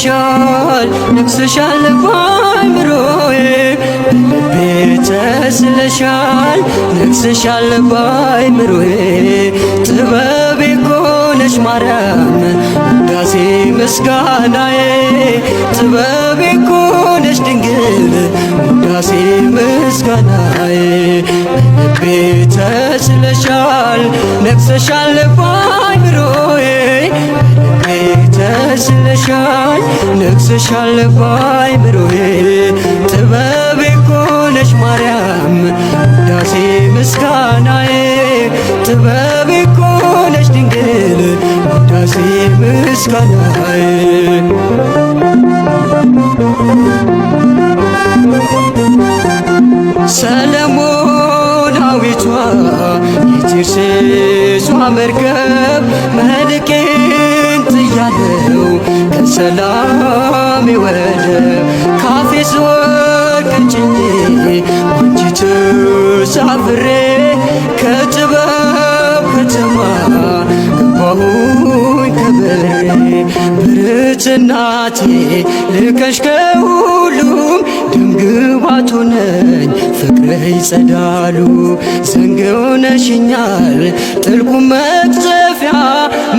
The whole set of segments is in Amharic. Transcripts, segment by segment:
ተስለሻል ነግሰሻል በአእምሮዬ በልቤ ተስለሻል ነግሰሻል በአእምሮዬ ጥበቤ እኮ ነሽ ማርያም ውዳሴ ምስጋናዬ ጥበቤ እኮ ነሽ ድንግል ውዳሴ ምስጋናዬ በልቤ ተስለሻል ነግሰሻል በአእምሮዬ በልቤ ተስለሻል ነግሰሻል በአእምሮዬ ጥበቤ እኮ ነሽ ማርያም ውዳሴ ምስጋናዬ ጥበቤ እኮ ነሽ ድንግል ውዳሴ ምስጋናዬ ሰለሞናዊቷ የቴርሴሷ መርከብ መልኬን ጥያለው ከሰላም ወደብ ካፌ ስወድቅ ጭኜ ባንቺ ተሳፍሬ ከጥበብ ከተማ ገባሁኝ ከበሬ ብርት እናቴ ልከሽ ከሁሉም ድምግባቱ ነኝ ፍቅርህ ይጸዳሉ ዘንግ ሆነሽኛል ጥልቁ መቅዘፊያ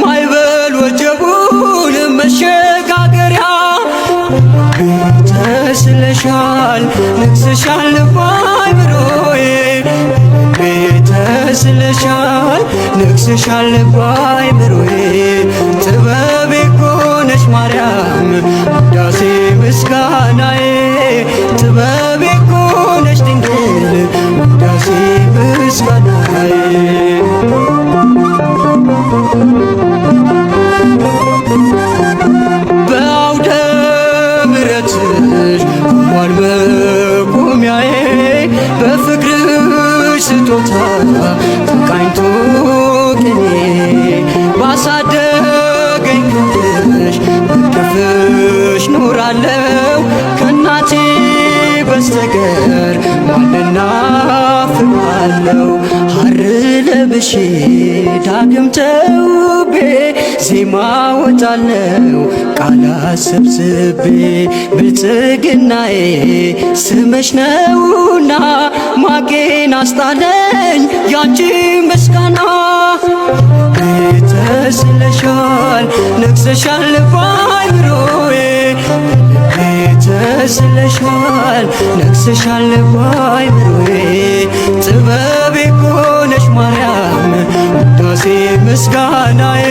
ማይበል ወጀቡን መሸጋገሪያ ተስለሻል ነግሰሻል በአእምሮዬ ተስለሻል ነግሰሻል በአእምሮዬ ጥበቤ እኮ ነሽ ማርያም ውዳሴ ምስጋናዬ ጥበቤ እኮ ነሽ ድንግል ውዳሴ ምስጋናዬ በአውደ ምሕረትሽ ቆሟል መቆሚያዬ በፍቅርሽ ስጦታ ተቃኝቶ ቅኔ ባሳደገኝ ክንድሽ በክፍሽ ኖራለው ከእናቴ በስተቀር ማንና ፍቃለው ሐር ለብሼ ዳግም ተውቤ ዜማ ወጣለው ቃላት ሰብስቤ ብልጽግናዬ ስምሽ ነውና ማቄን አስጣለኝ ያንቺ ምስጋና ተስለሻል ነግሰሻል በአእምሮዬ ተስለሻል ነግሰሻል በአእምሮዬ ጥበቤ እኮ ነሽ ማርያም ውዳሴ ምስጋናዬ